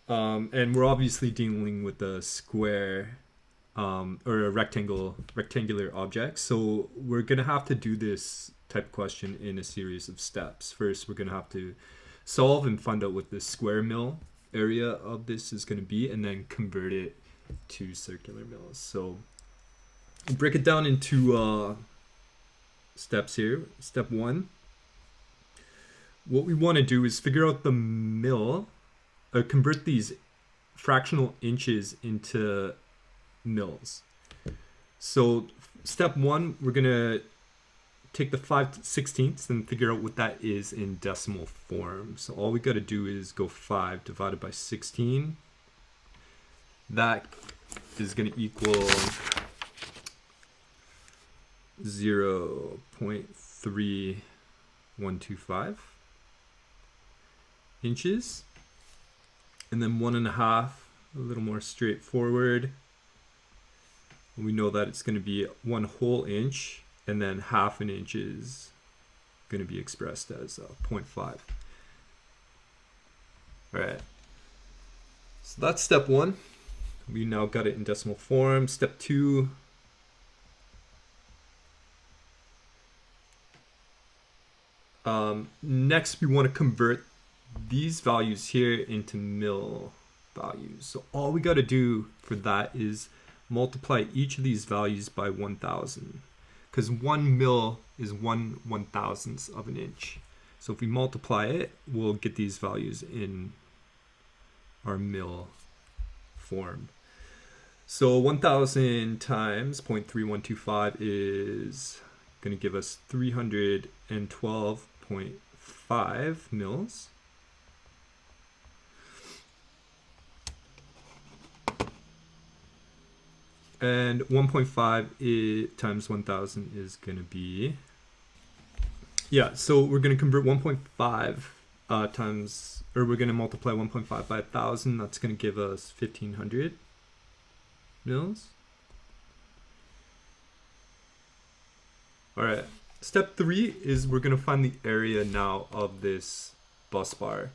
And we're obviously dealing with a square or a rectangular object. So we're gonna have to do this type of question in a series of steps. First, we're gonna have to solve and find out what the square mill area of this is gonna be, and then convert it to circular mills. So break it down into steps here. Step 1. What we want to do is figure out the mill, or convert these fractional inches into mills. So step 1, we're gonna take the 5/16 and figure out what that is in decimal form. So all we got to do is go 5 divided by 16. That is going to equal 0.3125 inches. And then 1.5, a little more straightforward. We know that it's going to be 1 whole inch, and then 1/2 an inch is going to be expressed as 0.5. All right. So that's step 1. We now got it in decimal form. Step 2. Next, we want to convert these values here into mill values. So all we got to do for that is multiply each of these values by 1,000, because 1 mill is 1/1000th of an inch. So if we multiply it, we'll get these values in our mill form. So 1,000 times 0.3125 is going to give us 312.5 mils. And 1.5 times 1,000 is going to be, so we're going to convert 1.5 times, or we're going to multiply 1.5 by 1,000. That's going to give us 1,500 mils. All right. Step 3 is we're going to find the area now of this bus bar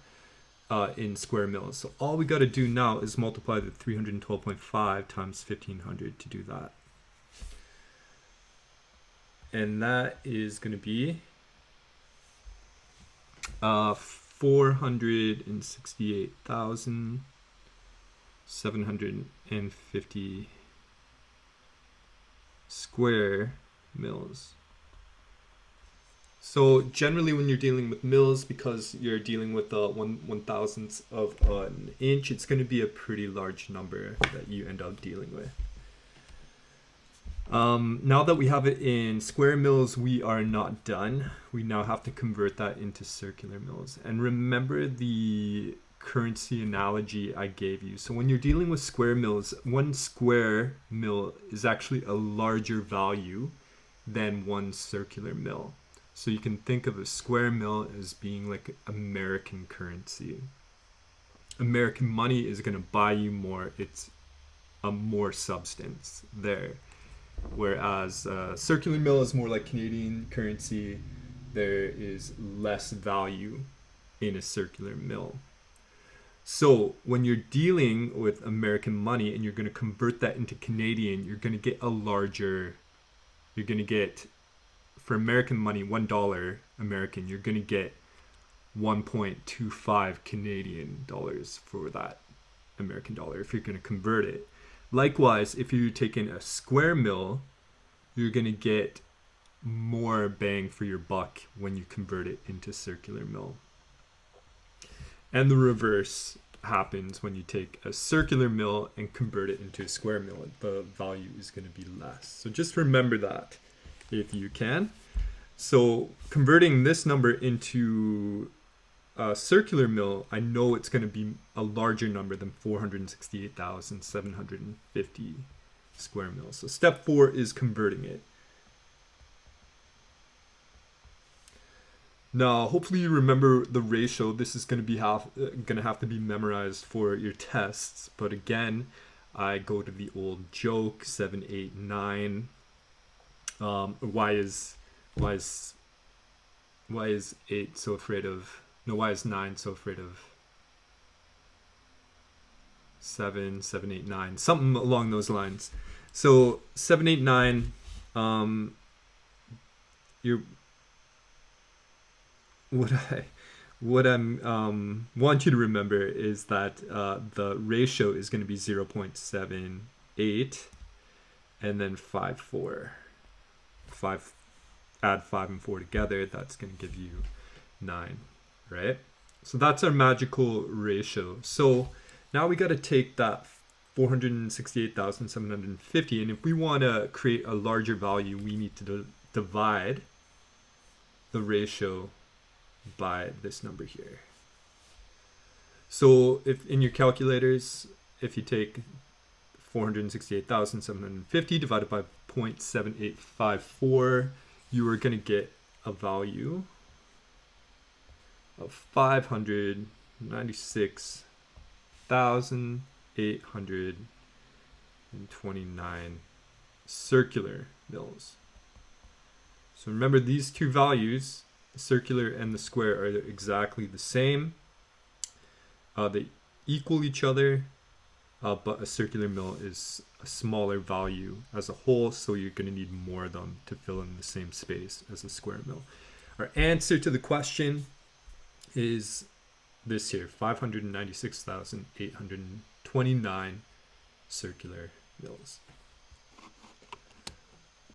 in square mills. So all we got to do now is multiply the 312.5 times 1,500 to do that. And that is going to be 468,750 square mills. So generally when you're dealing with mills, because you're dealing with the 1/1000th of an inch, it's going to be a pretty large number that you end up dealing with. Now that we have it in square mills, we are not done. We now have to convert that into circular mills. And remember the currency analogy I gave you. So when you're dealing with square mills, 1 square mill is actually a larger value than 1 circular mill. So you can think of a square mill as being like American currency. American money is going to buy you more. It's a more substance there. Whereas circular mill is more like Canadian currency. There is less value in a circular mill. So when you're dealing with American money and you're going to convert that into Canadian, you're going to get for American money, $1 American, you're going to get 1.25 Canadian dollars for that American dollar if you're going to convert it. Likewise, if you're taking a square mill, you're going to get more bang for your buck when you convert it into circular mill. And the reverse happens when you take a circular mill and convert it into a square mill. The value is going to be less. So just remember that if you can. So converting this number into a circular mill, I know it's going to be a larger number than 468,750 square mils. So step 4 is converting it. Now, hopefully you remember the ratio. This is going to have to be memorized for your tests. But again, I go to the old joke, 7, 8, 9. Why is 8 so afraid of? No, why is 9 so afraid of 789, something along those lines. So 789, you're what I'm want you to remember is that the ratio is going to be 0.78 and then 5 add 5 and 4 together, that's going to give you 9, right? So that's our magical ratio. So now we got to take that 468,750, and if we want to create a larger value, we need to divide the ratio by this number here. So if in your calculators, if you take 468,750 divided by 0.7854, you are going to get a value of 596,829 circular mils. So remember, these two values, the circular and the square, are exactly the same. They equal each other, but a circular mil is a smaller value as a whole, so you're going to need more of them to fill in the same space as a square mil. Our answer to the question is this here, 596,829 circular mils.